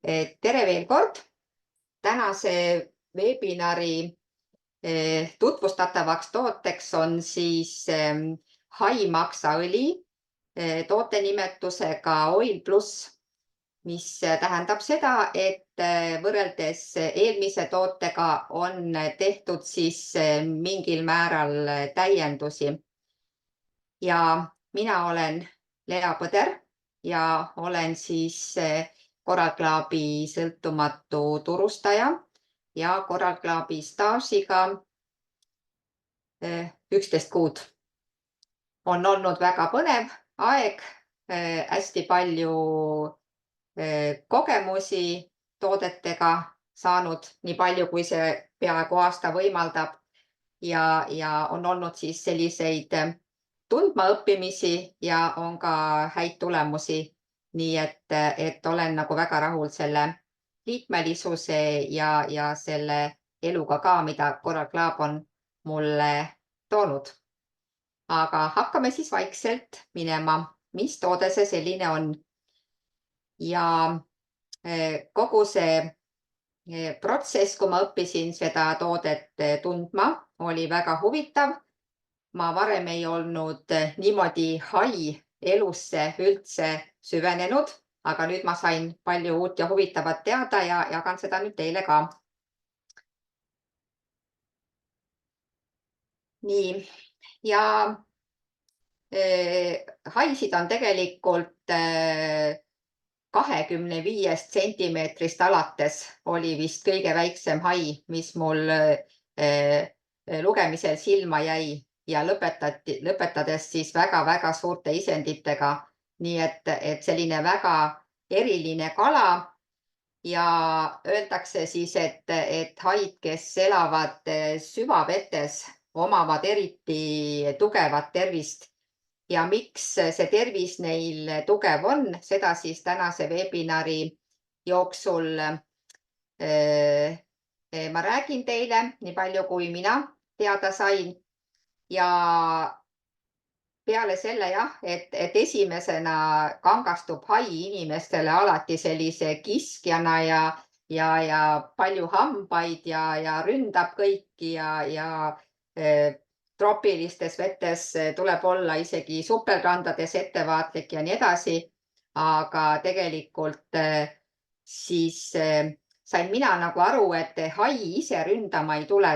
Tere veel kord. Tänase webinari tutvustatavaks tooteks on siis haimaksaõli toote nimetusega Oil Plus, mis tähendab seda, et võrreldes eelmise tootega on tehtud siis mingil määral täiendusi. Ja mina olen Lea Põder ja olen siis Coral Clubi sõltumatu turustaja ja Coral Clubi staažiga 11 kuud. On olnud väga põnev aeg, hästi palju kogemusi toodetega saanud, nii palju, kui see peaaegu aasta võimaldab. Ja on olnud siis selliseid tundmaõppimisi ja on ka häid tulemusi. Nii et olen nagu väga rahul selle liikmelisuse ja selle eluga ka, mida Coral Club on mulle toonud. Aga hakkame siis vaikselt minema, mis toode see selline on. Ja kogu see protsess, kui ma õppisin seda toodet tundma, oli väga huvitav. Ma varem ei olnud niimoodi hai elusse üldse süvenenud, aga nüüd ma sain palju uut ja huvitavat teada ja jagan seda nüüd teile ka. Nii, ja haisid on tegelikult 25 sentimeetrist alates oli vist kõige väiksem hai, mis mul lugemisel silma jäi ja lõpetades siis väga-väga suurte isenditega. Nii et selline väga eriline kala ja öeldakse siis, et haid, kes elavad süvavetes, omavad eriti tugevat tervist. Ja miks see tervis neil tugev on, seda siis tänase webinari jooksul ma räägin teile nii palju, kui mina teada sain. Ja peale selle jah, et esimesena kangastub hai inimestele alati sellise kiskjana ja palju hambaid ja ründab kõiki ja troopilistes vetes tuleb olla isegi supelrandades ettevaatlik ja nii edasi. Aga tegelikult siis sain mina nagu aru, et hai ise ründama ei tule,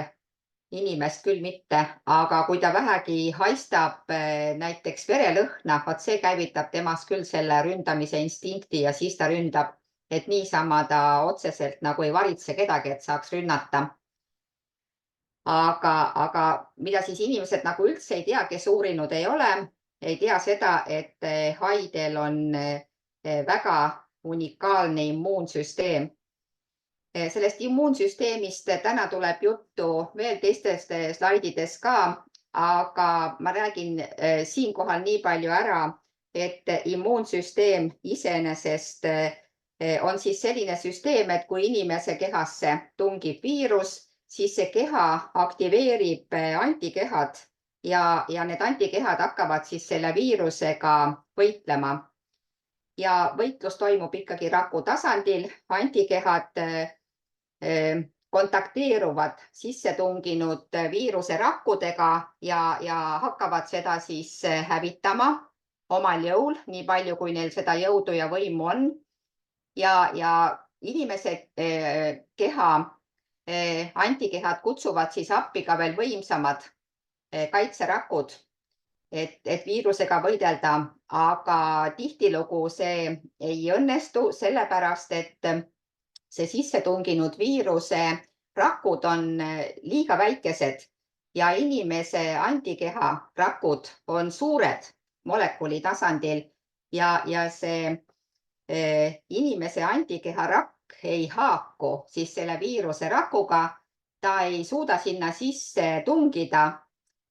inimest küll mitte, aga kui ta vähegi haistab näiteks verelõhna, vaat see käivitab temas küll selle ründamise instinkti ja siis ta ründab, et niisama ta otseselt nagu ei varitse kedagi, et saaks rünnata. Aga mida siis inimesed nagu üldse ei tea, kes uurinud ei tea seda, et haidel on väga unikaalne immuunsüsteem. Sellest immuunsüsteemist täna tuleb juttu veel teistes slaidides ka, aga ma räägin siinkohal nii palju ära, et immuunsüsteem iseenesest on siis selline süsteem, et kui inimese kehasse tungib viirus, siis see keha aktiveerib antikehad ja need antikehad hakkavad siis selle viirusega võitlema. Ja võitlus toimub ikkagi raku tasandil, antikehad kontakteeruvad sisse tunginud viiruse rakkudega ja hakkavad seda siis hävitama omal jõul, nii palju, kui neil seda jõudu ja võimu on. Ja inimese keha antikehad kutsuvad siis appi ka veel võimsamad kaitserakud, et viirusega võidelda, aga tihtilugu see ei õnnestu, sellepärast et see sisse tunginud viiruse rakud on liiga väikesed ja inimese antikeha rakud on suured molekuli tasandil ja see inimese antikeha rakk ei haaku siis selle viiruse rakuga, ta ei suuda sinna sisse tungida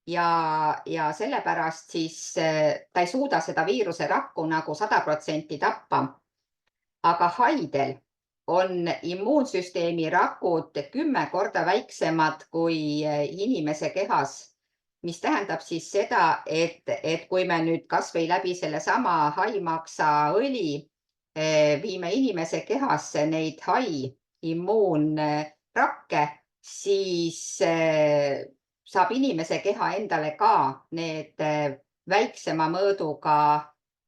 ja sellepärast siis ta ei suuda seda viiruse rakku nagu 100% tappa. Aga haidel on immuunsüsteemi rakud 10 korda väiksemad kui inimese kehas, mis tähendab siis seda, et kui me nüüd kas või läbi sellesama haimaksaõli viime inimese kehasse neid hai immuunrakke, siis saab inimese keha endale ka need väiksema mõõduga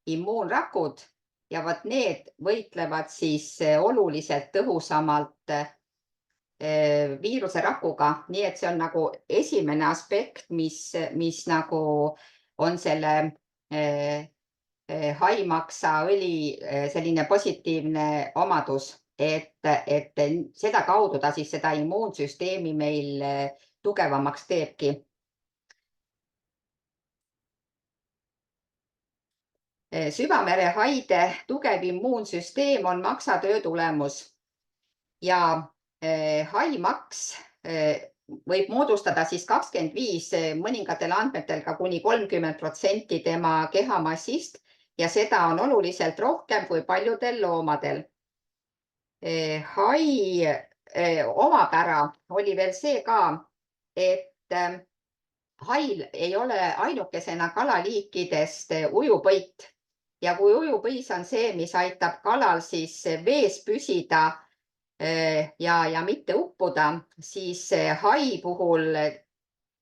immuunrakud ja vot need võitlevad siis oluliselt tõhusamalt viiruserakuga, nii et see on nagu esimene aspekt, mis nagu on selle haimaksaõli selline positiivne omadus, et sedakaudu ta siis seda immuunsüsteemi meil tugevamaks teebki. Süvamerehaide tugev immuunsüsteem on maksatöö tulemus ja haimaks võib moodustada siis 25, mõningatel andmetel ka kuni 30% tema kehamassist ja seda on oluliselt rohkem kui paljudel loomadel. Hai omapära oli veel see ka, et hail ei ole ainukesena kalaliikidest ujupõit ja kui ujupõis on see, mis aitab kalal siis vees püsida ja mitte uppuda, siis hai puhul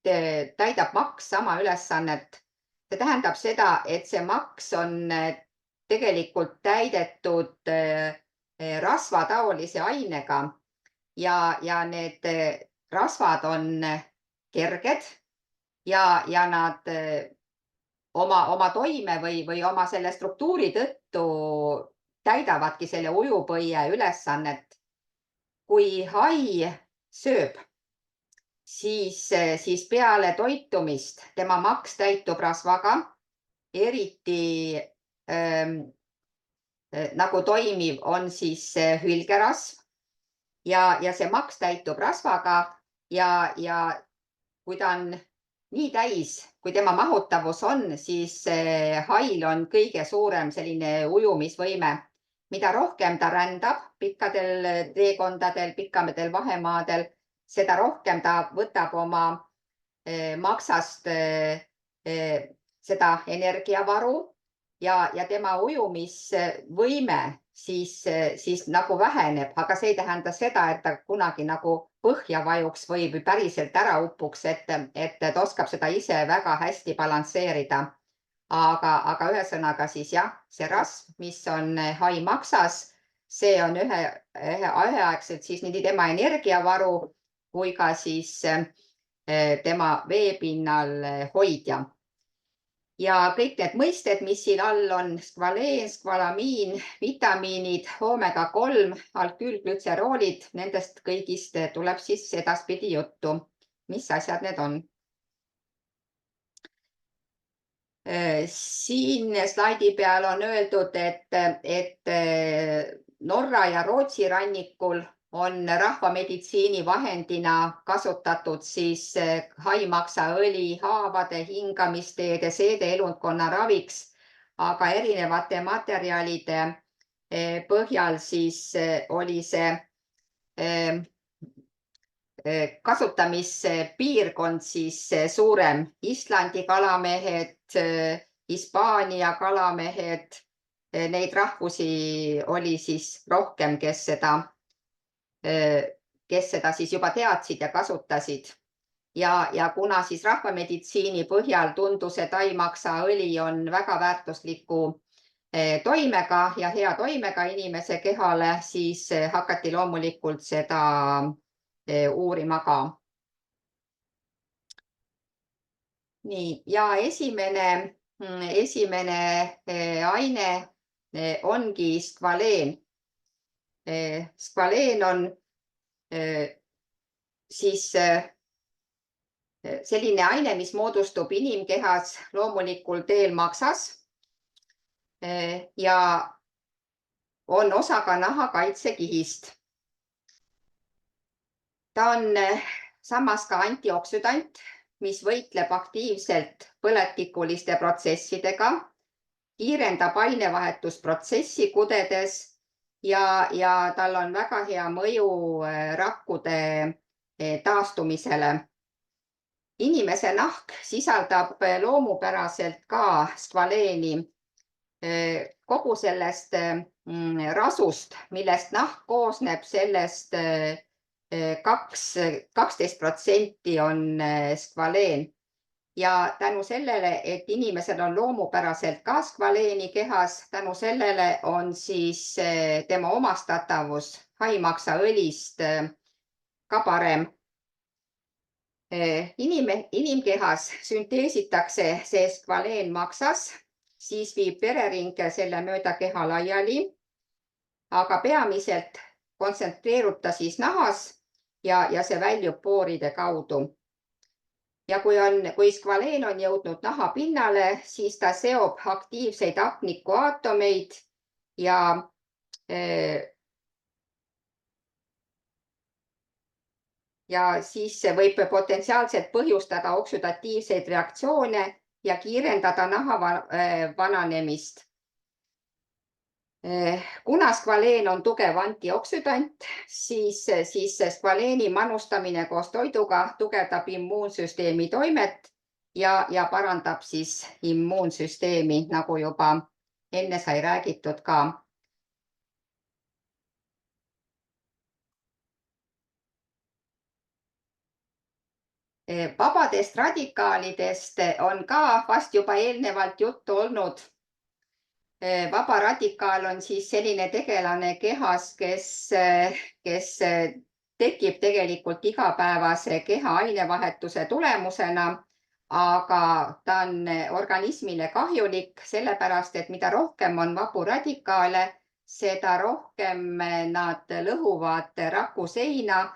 täidab maks sama ülesannet. See tähendab seda, et see maks on tegelikult täidetud rasvataolise ainega ja need rasvad on kerged ja nad oma toime või oma selle struktuuri tõttu täidavadki selle ujupõie ülesannet. Kui hai sööb, siis peale toitumist tema maks täitub rasvaga, eriti nagu toimiv on siis hülgerasv ja see maks täitub rasvaga ja kui ta on nii täis, kui tema mahutavus on, siis hail on kõige suurem selline ujumisvõime. Mida rohkem ta rändab pikkadel teekondadel, pikkamadel vahemaadel, seda rohkem ta võtab oma maksast seda energiavaru ja tema ujumisvõime siis nagu väheneb, aga see ei tähenda seda, et ta kunagi nagu põhja vajuks või päriselt ära upuks, et ta oskab seda ise väga hästi balansseerida. Aga ühesõnaga siis jah, see rasv, mis on hai maksas, see on üheaegselt siis nii tema energiavaru kui ka siis tema veepinnal hoidja. Ja kõik need mõisted, mis siin all on, skvaleen, skvalamiin, vitamiinid, omega-3, alküülglütseroolid, nendest kõigist tuleb siis edaspidi juttu. Mis asjad need on? Siin slaidi peal on öeldud, et Norra ja Rootsi rannikul on rahvameditsiini vahendina kasutatud siis haimaksaõli haavade, hingamisteede, seedeelundkonna raviks, aga erinevate materjalide põhjal siis oli see kasutamispiirkond siis suurem. Islandi kalamehed, Hispaania kalamehed, neid rahvusi oli siis rohkem, kes seda siis juba teadsid ja kasutasid. Ja kuna siis rahvameditsiini põhjal tundus, et haimaksaõli on väga väärtusliku toimega ja hea toimega inimese kehale, siis hakati loomulikult seda uurima ka. Nii, ja esimene aine ongi skvaleen. Skvaleen on siis selline aine, mis moodustub inimkehas loomulikult eelmaksas ja on osa ka nahakaitsekihist. Ta on samas ka antioksüdant, mis võitleb aktiivselt põletikuliste protsessidega, kiirendab ainevahetusprotsessi kudedes ja tal on väga hea mõju rakkude taastumisele. Inimese nahk sisaldab loomupäraselt ka skvaleeni. Kogu sellest rasust, millest nahk koosneb, sellest 12% on skvaleen. Ja tänu sellele, et inimesel on loomupäraselt ka skvaleeni kehas, tänu sellele on siis tema omastatavus haimaksaõlist ka parem. Inimkehas sünteesitakse see skvaleen maksas, siis viib verering selle mööda keha laiali, aga peamiselt kontsentreerub ta siis nahas ja see väljub pooride kaudu. Ja kui skvaleen on jõudnud naha pinnale, siis ta seob aktiivseid hapnikuaatomeid ja siis see võib potentsiaalselt põhjustada oksüdatiivseid reaktsioone ja kiirendada naha vananemist. Kuna skvaleen on tugev antioksüdant, siis skvaleeni manustamine koos toiduga tugevdab immuunsüsteemi toimet ja parandab siis immuunsüsteemi, nagu juba enne sai räägitud ka. Vabadest radikaalidest on ka vast juba eelnevalt juttu olnud. Vaba radikaal on siis selline tegelane kehas, kes tekib tegelikult igapäevase keha ainevahetuse tulemusena, aga ta on organismile kahjulik, sellepärast et mida rohkem on vabu radikaale, seda rohkem nad lõhuvad rakuseina,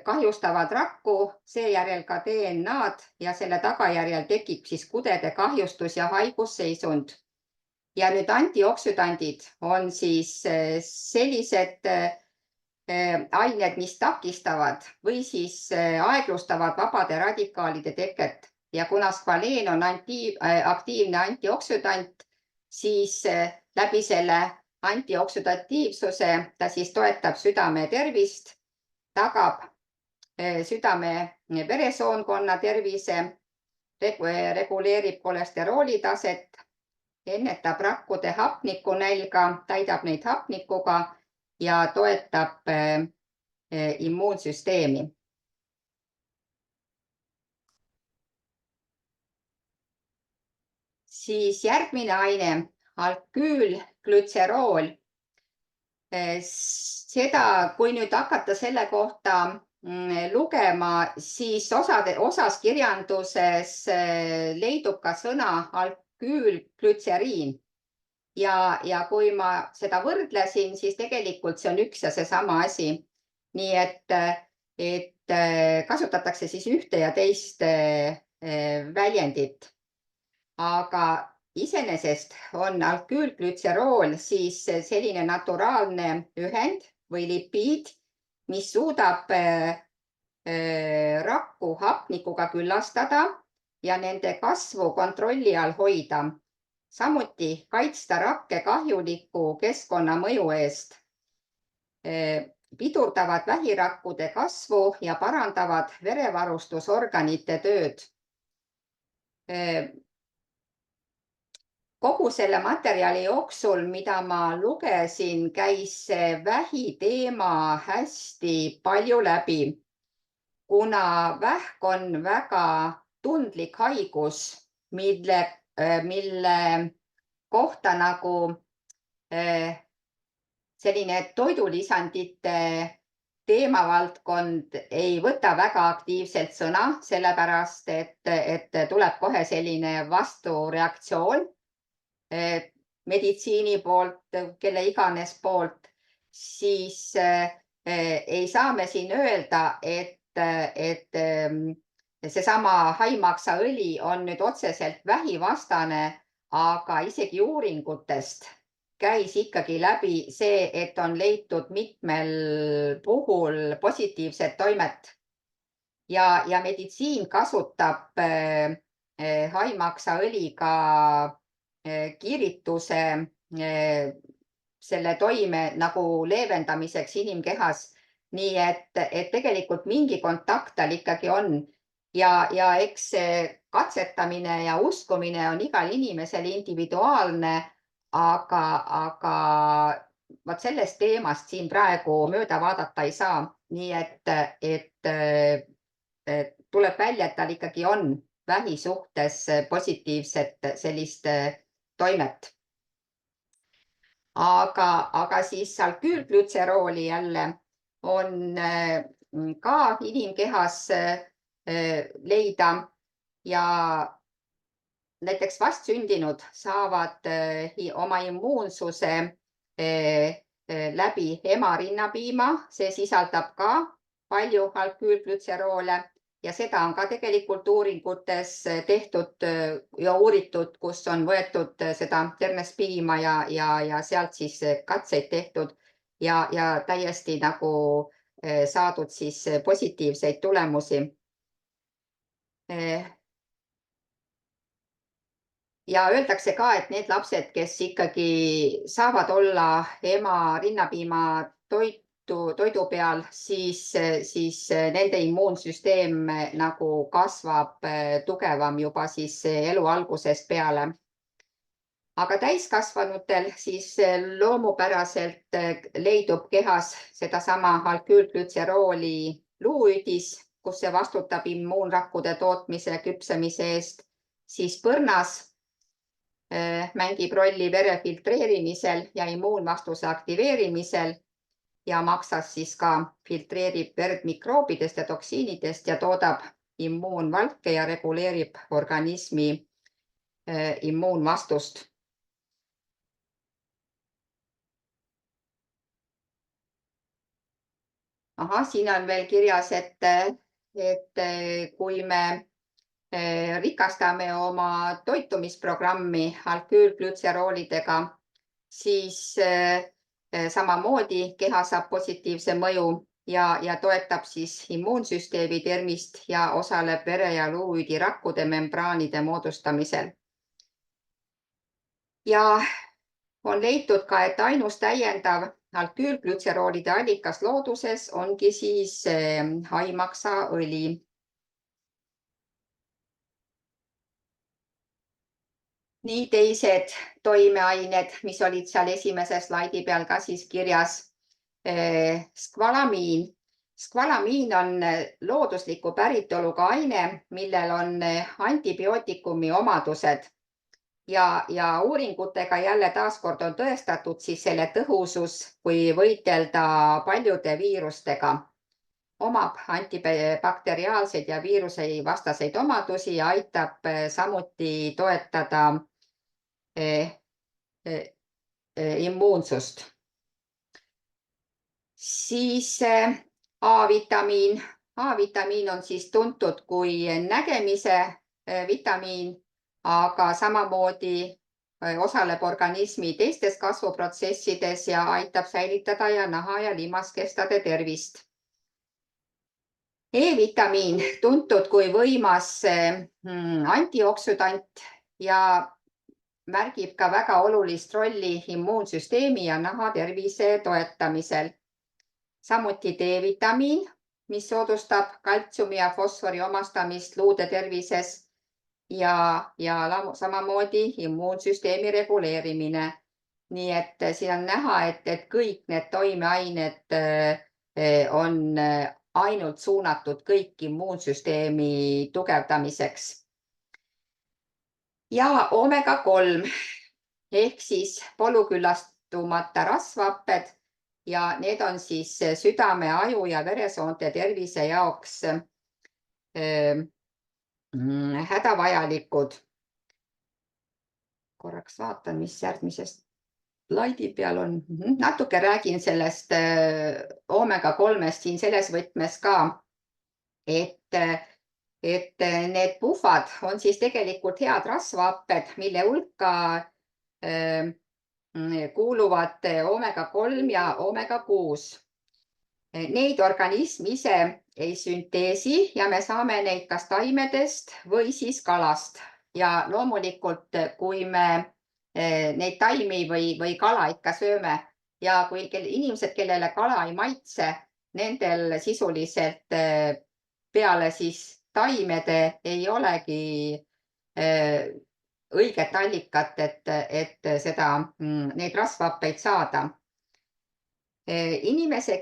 kahjustavad rakku, seejärel ka DNA-d ja selle tagajärjel tekib siis kudede kahjustus ja haigusseisund. Ja nüüd antioksüdandid on siis sellised ained, mis takistavad või siis aeglustavad vabade radikaalide teket. Ja kuna skvaleen on aktiivne antioksüdant, siis läbi selle antioksüdatiivsuse ta siis toetab südame tervist, tagab südame-veresoonkonna tervise, reguleerib kolesterooli taset, ennetab rakkude hapnikunälga, täidab neid hapnikuga ja toetab immuunsüsteemi. Siis järgmine aine, alküülglütserool. Seda, kui nüüd hakata selle kohta lugema, siis osas kirjanduses leidub ka sõna alküülglütseriin. Ja kui ma seda võrdlesin, siis tegelikult see on üks ja seesama asi. Nii et kasutatakse siis ühte ja teist väljendit. Aga iseenesest on alküülglütserool siis selline naturaalne ühend või lipiid, mis suudab rakku hapnikuga küllastada ja nende kasvu kontrolli all hoida. Samuti kaitsta rakke kahjuliku keskkonnamõju eest. Pidurdavad vähirakkude kasvu ja parandavad verevarustusorganite tööd. Kogu selle materjali jooksul, mida ma lugesin, käis see vähi teema hästi palju läbi, kuna vähk on väga tundlik haigus, mille kohta nagu selline toidulisandite teemavaldkond ei võta väga aktiivselt sõna, sellepärast et tuleb kohe selline vastureaktsioon meditsiini poolt, kelle iganes poolt, siis ei saa me siin öelda, et seesama haimaksaõli on nüüd otseselt vähivastane, aga isegi uuringutest käis ikkagi läbi see, et on leitud mitmel puhul positiivset toimet. Ja meditsiin kasutab haimaksaõliga kiirituse selle toime nagu leevendamiseks inimkehas. Nii et tegelikult mingi kontakt tal ikkagi on. Ja eks see katsetamine ja uskumine on igal inimesel individuaalne, aga vot sellest teemast siin praegu mööda vaadata ei saa. Nii et tuleb välja, et tal ikkagi on vähi suhtes positiivset sellist toimet. Aga siis alküülglütserooli jälle on ka inimkehas leida ja näiteks vastsündinud saavad oma immuunsuse läbi ema rinnapiima, see sisaldab ka palju alküülglütseroole ja seda on ka tegelikult uuringutes tehtud ja uuritud, kus on võetud seda ternespiima ja sealt siis katseid tehtud ja täiesti nagu saadud siis positiivseid tulemusi. Ja öeldakse ka, et need lapsed, kes ikkagi saavad olla ema rinnapiima toidu peal, siis nende immuunsüsteem nagu kasvab tugevam juba siis elu algusest peale. Aga täiskasvanutel siis loomupäraselt leidub kehas sedasama alküülglütserooli luuüdis, kus see vastutab immuunrakkude tootmise ja küpsemise eest, siis põrnas mängib rolli vere filtreerimisel ja immuunvastuse aktiveerimisel ja maksas siis ka filtreerib verd mikroobidest ja toksiinidest ja toodab immuunvalke ja reguleerib organismi immuunvastust. Siin on veel kirjas, et kui me rikastame oma toitumisprogrammi alküülglütseroolidega, siis samamoodi keha saab positiivse mõju ja toetab siis immuunsüsteemi tervist ja osaleb vere- ja luuüdirakkude membraanide moodustamisel. Ja on leitud ka, et ainus täiendav alküülglütseroolide allikas looduses ongi siis haimaksaõli. Nii teised toimeained, mis olid seal esimese slaidi peal ka siis kirjas. Skvalamiin. Skvalamiin on loodusliku päritoluga aine, millel on antibiootikumi omadused ja uuringutega jälle taaskord on tõestatud siis selle tõhusus, kui võidelda paljude viirustega. Omab antibakteriaalseid ja viirusevastaseid omadusi ja aitab samuti toetada immuunsust. Siis A-vitamiin. A-vitamiin on siis tuntud kui nägemise vitamiin, aga samamoodi osaleb organismi teistes kasvuprotsessides ja aitab säilitada ja naha- ja limaskestade tervist. E-vitamiin, tuntud kui võimas antioksüdant ja märgib ka väga olulist rolli immuunsüsteemi ja naha tervise toetamisel. Samuti D-vitamiin, mis soodustab kaltsiumi ja fosfori omastamist luude tervises ja samamoodi immuunsüsteemi reguleerimine. Nii et siin on näha, et kõik need toimeained on ainult suunatud kõik immuunsüsteemi tugevdamiseks. Ja omega-3 ehk siis polüküllastumata rasvhapped ja need on siis südame, aju ja veresoonte tervise jaoks hädavajalikud. Korraks vaatan, mis järgmisest slaidi peal on. Natuke räägin sellest omega-3-st siin selles võtmes ka, et need puhvad on siis tegelikult head rasvhapped, mille hulka kuuluvad omega-3 ja omega-6. Neid organism ise ei sünteesi ja me saame neid kas taimedest või siis kalast. Ja loomulikult, kui me neid taimi või kala ikka sööme ja kui inimesed, kellele kala ei maitse, nendel sisuliselt peale siis taimede ei olegi õiget allikat, et neid rasvhappeid saada. Inimese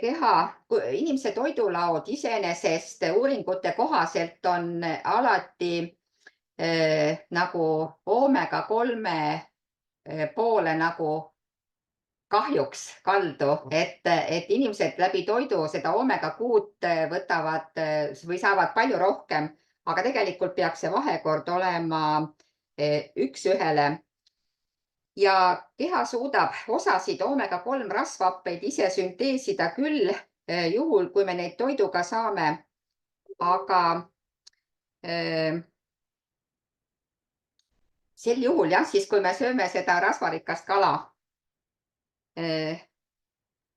inimese toidulaod iseenesest uuringute kohaselt on alati nagu oomega 3 poole nagu kahjuks kaldu, et inimesed läbi toidu seda oomega 6 võtavad või saavad palju rohkem, aga tegelikult peaks see vahekord olema 1:1. Ja keha suudab osasid oomega 3 rasvhappeid ise sünteesida küll, juhul kui me neid toiduga saame, aga sel juhul jah, siis kui me sööme seda rasvarikast kala.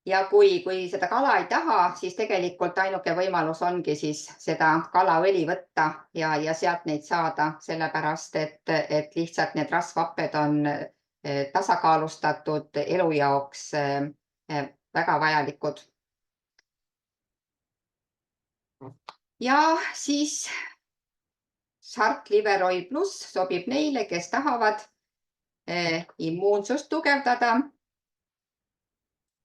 Ja kui seda kala ei taha, siis tegelikult ainuke võimalus ongi siis seda kalaõli võtta ja sealt neid saada, sellepärast et lihtsalt need rasvhapped on tasakaalustatud elu jaoks väga vajalikud. Ja siis Shark Liver Oil Plus sobib neile, kes tahavad immuunsust tugevdada.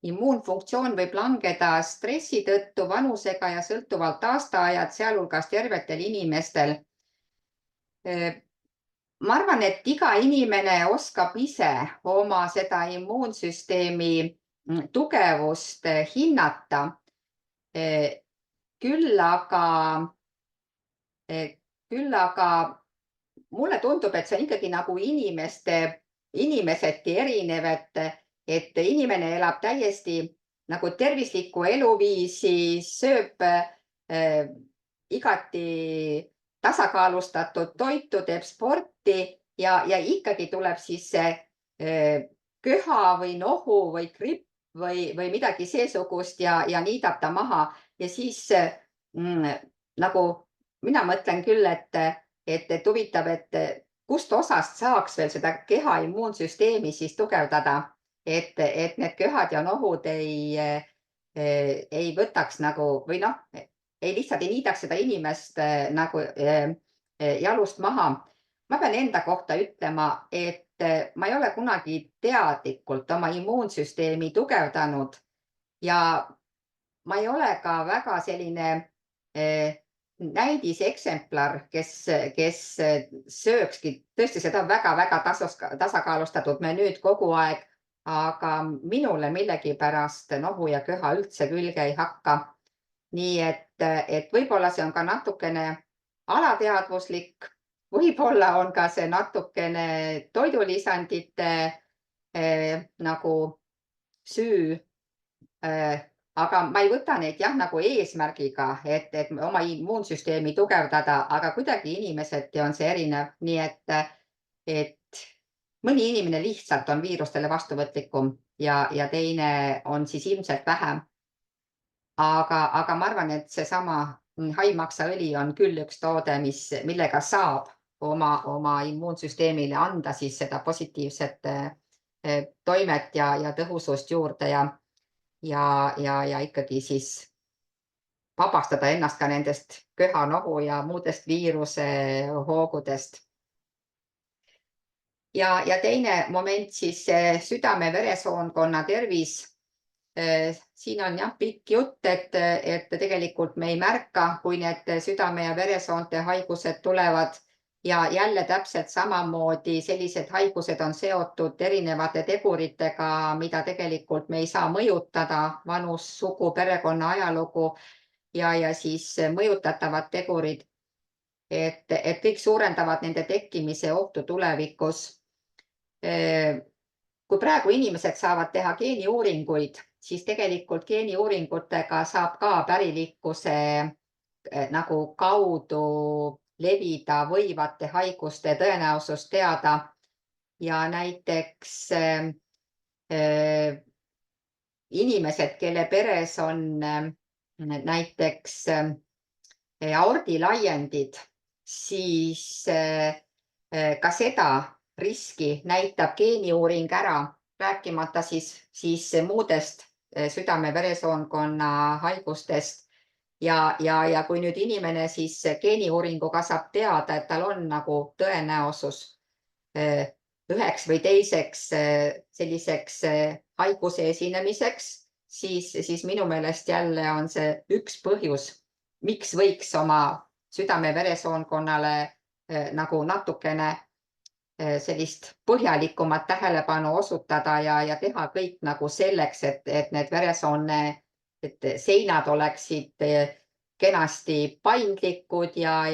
Immuunfunktsioon võib langeda stressi tõttu, vanusega ja sõltuvalt aastaajad, sealhulgas tervetel inimestel. Ma arvan, et iga inimene oskab ise oma seda immuunsüsteemi tugevust hinnata. Küll aga mulle tundub, et see on ikkagi nagu inimeseti erinev, et inimene elab täiesti nagu tervislikku eluviisi, sööb igati tasakaalustatud toitu, teeb sporti ja ikkagi tuleb siis see köha või nohu või gripp või midagi seesugust ja niidab ta maha. Ja siis nagu mina mõtlen küll, et huvitav, et kust osast saaks veel seda keha immuunsüsteemi siis tugevdada, et need köhad ja nohud ei võtaks nagu või noh, lihtsalt ei niidaks seda inimest nagu jalust maha. Ma pean enda kohta ütlema, et ma ei ole kunagi teadlikult oma immuunsüsteemi tugevdanud ja ma ei ole ka väga selline näidiseksemplar, kes söökski tõesti seda väga-väga tasakaalustatud menüüd kogu aeg, aga minule millegipärast nohu ja köha üldse külge ei hakka. Nii et võib-olla see on ka natukene alateadvuslik, võib-olla on ka see natukene toidulisandite nagu süü. Aga ma ei võta neid jah nagu eesmärgiga, et oma immuunsüsteemi tugevdada, aga kuidagi inimeseti on see erinev, nii et mõni inimene lihtsalt on viirustele vastuvõtlikum ja teine on siis ilmselt vähem. Aga ma arvan, et seesama haimaksaõli on küll üks toode, millega saab oma immuunsüsteemile anda siis seda positiivset toimet ja tõhusust juurde ja ikkagi siis vabastada ennast ka nendest köha, nohu ja muudest viiruse hoogudest. Ja teine moment siis südame-veresoonkonna tervis. Siin on jah pikk jutt, et tegelikult me ei märka, kui need südame ja veresoonte haigused tulevad ja jälle täpselt samamoodi sellised haigused on seotud erinevate teguritega, mida tegelikult me ei saa mõjutada, vanus, sugu, perekonna ajalugu ja siis mõjutatavad tegurid, et kõik suurendavad nende tekkimise ohtu tulevikus. Kui praegu inimesed saavad teha geeniuuringuid, siis tegelikult geeniuuringutega saab ka pärilikkuse nagu kaudu levida võivate haiguste tõenäosust teada. Ja näiteks inimesed, kelle peres on näiteks aordilaiendid, siis ka seda riski näitab geeniuuring ära, rääkimata siis muudest südame-veresoonkonna haigustest. Ja kui nüüd inimene siis geeniuuringuga saab teada, et tal on nagu tõenäosus üheks või teiseks selliseks haiguse esinemiseks, siis minu meelest jälle on see üks põhjus, miks võiks oma südame-veresoonkonnale nagu natukene sellist põhjalikumat tähelepanu osutada ja teha kõik nagu selleks, et need veresoone, et seinad oleksid kenasti paindlikud ja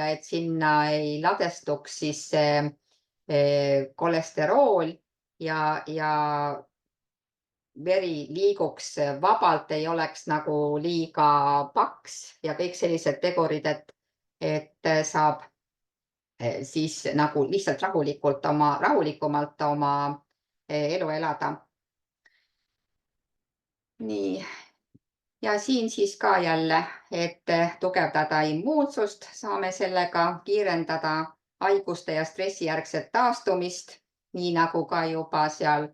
et sinna ei ladestuks siis kolesterool ja veri liiguks vabalt, ei oleks nagu liiga paks ja kõik sellised tegurid, et saab siis nagu lihtsalt rahulikumalt oma elu elada. Nii. Ja siin siis ka jälle, et tugevdada immuunsust, saame sellega kiirendada haiguste ja stressijärgset taastumist, nii nagu ka juba seal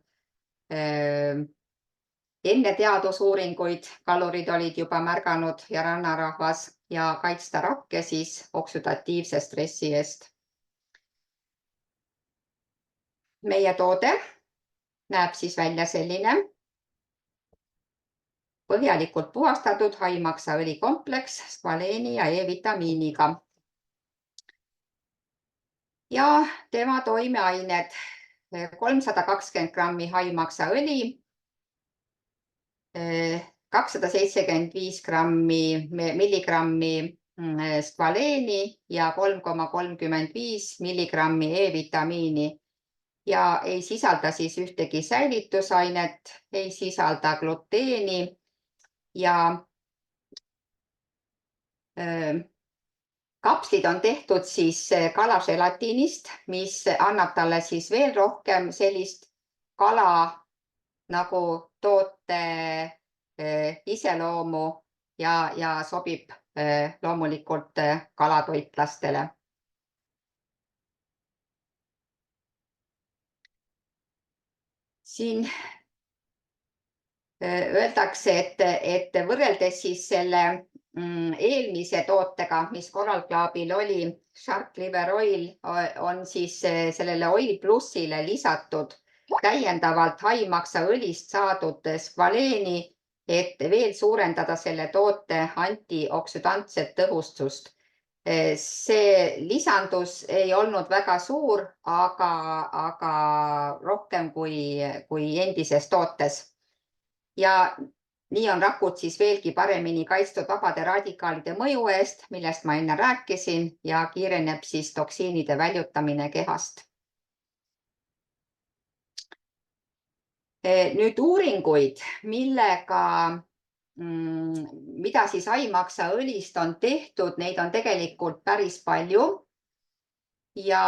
enne teadusuuringuid kalurid olid juba märganud ja rannarahvas ja kaitsta rakke siis oksüdatiivse stressi eest. Meie toode näeb siis välja selline põhjalikult puhastatud haimaksaõlikompleks skvaleeni ja E-vitamiiniga. Ja tema toimeained 320 grammi haimaksaõli, 275 milligrammi skvaleeni ja 3,35 milligrammi E-vitamiini. Ja ei sisalda siis ühtegi säilitusainet, ei sisalda gluteeni ja kapslid on tehtud siis kalaželatiinist, mis annab talle siis veel rohkem sellist kala nagu toote iseloomu ja sobib loomulikult kalatoitlastele. Siin öeldakse, et võrreldes siis selle eelmise tootega, mis Coral Clubil oli, Shark Liver Oil, on siis sellele Oil Plussile lisatud täiendavalt haimaksaõlist saadud skvaleeni, et veel suurendada selle toote antioksüdantset tõhustust. See lisandus ei olnud väga suur, aga rohkem kui endises tootes. Ja nii on rakud siis veelgi paremini kaitstud vabade radikaalide mõju eest, millest ma enne rääkisin, ja kiireneb siis toksiinide väljutamine kehast. Nüüd uuringuid, mida siis haimaksaõlist on tehtud, neid on tegelikult päris palju ja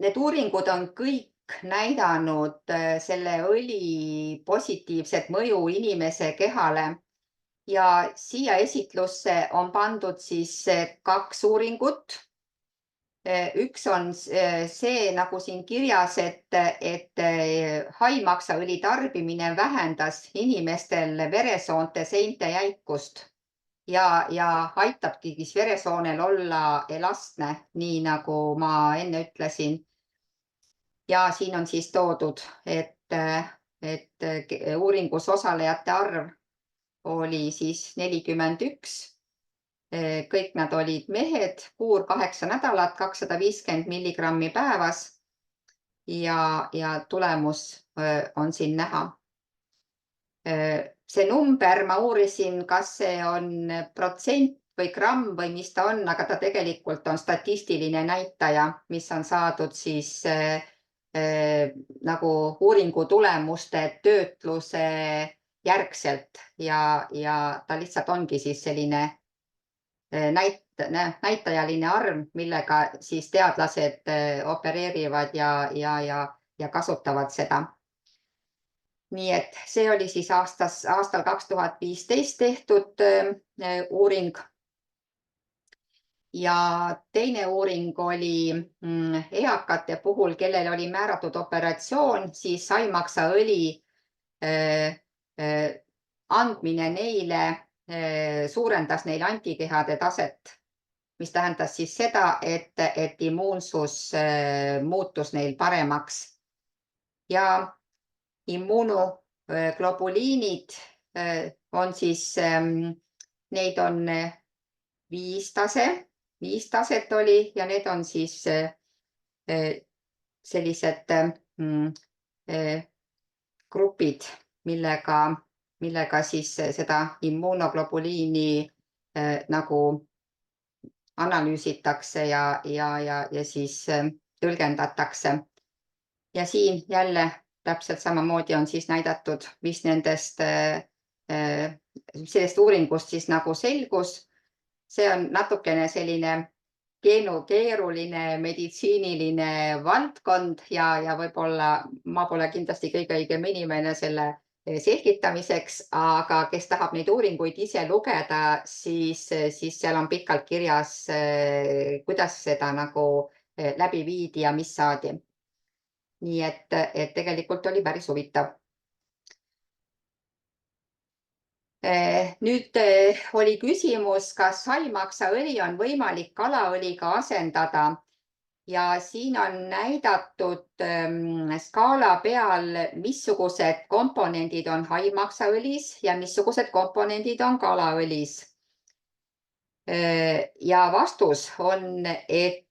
need uuringud on kõik näidanud selle õli positiivset mõju inimese kehale ja siia esitlusse on pandud siis 2 uuringut. Üks on see, nagu siin kirjas, et haimaksaõli tarbimine vähendas inimestel veresoonte seinte jäikust ja aitabki veresoonel olla elastne, nii nagu ma enne ütlesin. Ja siin on siis toodud, et uuringus osalejate arv oli siis 41. Kõik nad olid mehed, kuur 8 nädalat, 250 milligrammi päevas ja tulemus on siin näha. See number, ma uurisin, kas see on protsent või gramm või mis ta on, aga ta tegelikult on statistiline näitaja, mis on saadud siis nagu uuringu tulemuste töötluse järgselt ja ta lihtsalt ongi siis selline näitajaline arv, millega siis teadlased opereerivad ja kasutavad seda. Nii et see oli siis aastal 2015 tehtud uuring. Ja teine uuring oli eakate puhul, kellel oli määratud operatsioon, siis haimaksaõli andmine neile suurendas neil antikehade taset mis tähendas siis seda, et immuunsus muutus neil paremaks ja immuunoglobuliinid on siis, neid on 5 5 taset oli ja need on siis sellised grupid, millega siis seda immuunoglobuliini nagu analüüsitakse ja siis tõlgendatakse. Ja siin jälle täpselt samamoodi on siis näidatud, mis nendest sellest uuringust siis nagu selgus. See on natukene selline keeruline meditsiiniline valdkond ja võib-olla ma pole kindlasti kõige õigem inimene selle selgitamiseks, aga kes tahab neid uuringuid ise lugeda, siis seal on pikalt kirjas, kuidas seda nagu läbi viidi ja mis saadi. Nii et tegelikult oli päris huvitav. Nüüd oli küsimus, kas haimaksaõli on võimalik kalaõliga asendada ja siin on näidatud skaala peal, missugused komponendid on haimaksaõlis ja missugused komponendid on kalaõlis. Ja vastus on, et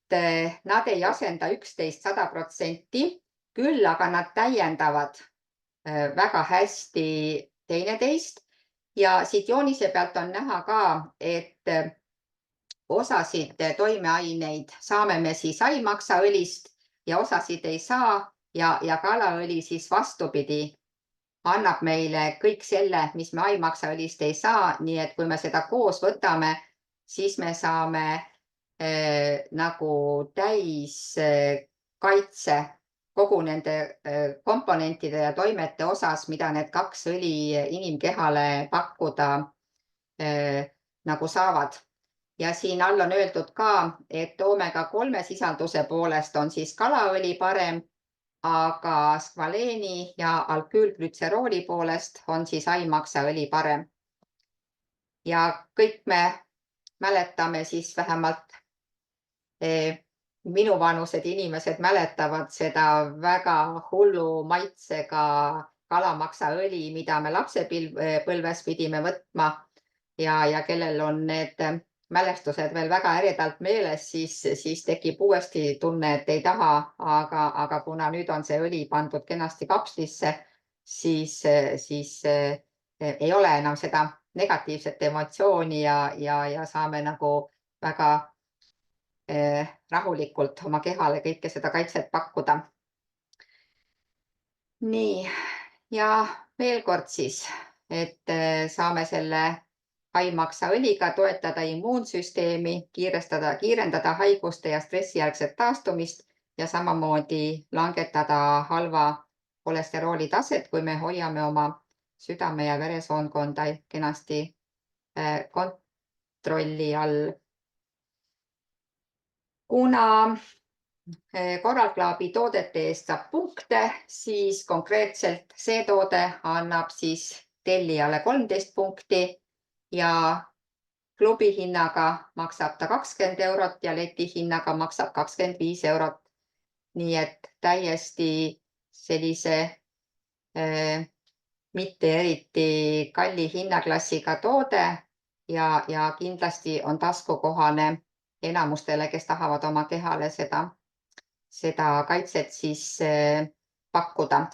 nad ei asenda üksteist 100%, küll aga nad täiendavad väga hästi teineteist ja siit joonise pealt on näha ka, et osasid toimeaineid saame me siis haimaksaõlist ja osasid ei saa ja kalaõli siis vastupidi annab meile kõik selle, mis me haimaksaõlist ei saa, nii et kui me seda koos võtame, siis me saame nagu täiskaitse kogu nende komponentide ja toimete osas, mida need 2 õli inimkehale pakkuda nagu saavad. Ja siin all on öeldud ka, et oomega-3 sisalduse poolest on siis kalaõli parem, aga skvaleeni ja alküülglütserooli poolest on siis haimaksaõli parem. Ja kõik me mäletame siis vähemalt minuvanused inimesed mäletavad seda väga hullu maitsega kalamaksaõli, mida me lapsepõlves pidime võtma ja kellel on need mälestused veel väga eredalt meeles, siis tekib uuesti tunne, et ei taha, aga kuna nüüd on see õli pandud kenasti kapslisse, siis ei ole enam seda negatiivset emotsiooni ja saame nagu väga rahulikult oma kehale kõike seda kaitset pakkuda. Nii, ja veel kord siis, et saame selle haimaksaõliga toetada immuunsüsteemi, kiirendada haiguste ja stressijärgset taastumist ja samamoodi langetada halva kolesterooli taset, kui me hoiame oma südame- ja veresoonkonda kenasti kontrolli all. Kuna Korralklaabi toodete eest saab punkte, siis konkreetselt see toode annab siis tellijale 13 punkti ja klubi hinnaga maksab ta 20 eurot ja leti hinnaga maksab 25 eurot. Nii et täiesti sellise mitte eriti kalli hinnaklassiga toode ja kindlasti on taskukohane enamustele, kes tahavad oma kehale seda kaitset siis pakkuda.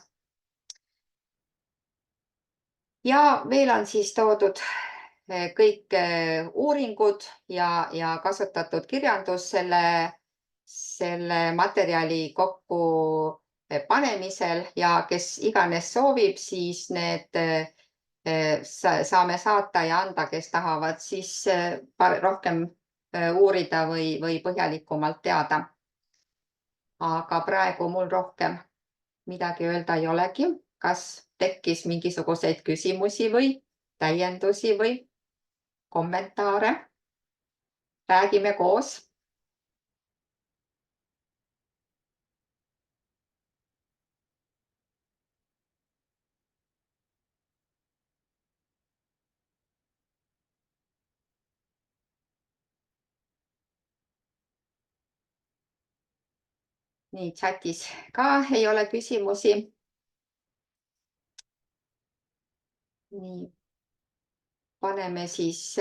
Ja veel on siis toodud kõik uuringud ja kasutatud kirjandus selle materjali kokku panemisel ja kes iganes soovib, siis need saame saata ja anda, kes tahavad siis rohkem uurida või põhjalikumalt teada. Aga praegu mul rohkem midagi öelda ei olegi. Kas tekkis mingisuguseid küsimusi või täiendusi või kommentaare? Räägime koos. nii chatis ka ei ole küsimusi. nii, paneme siis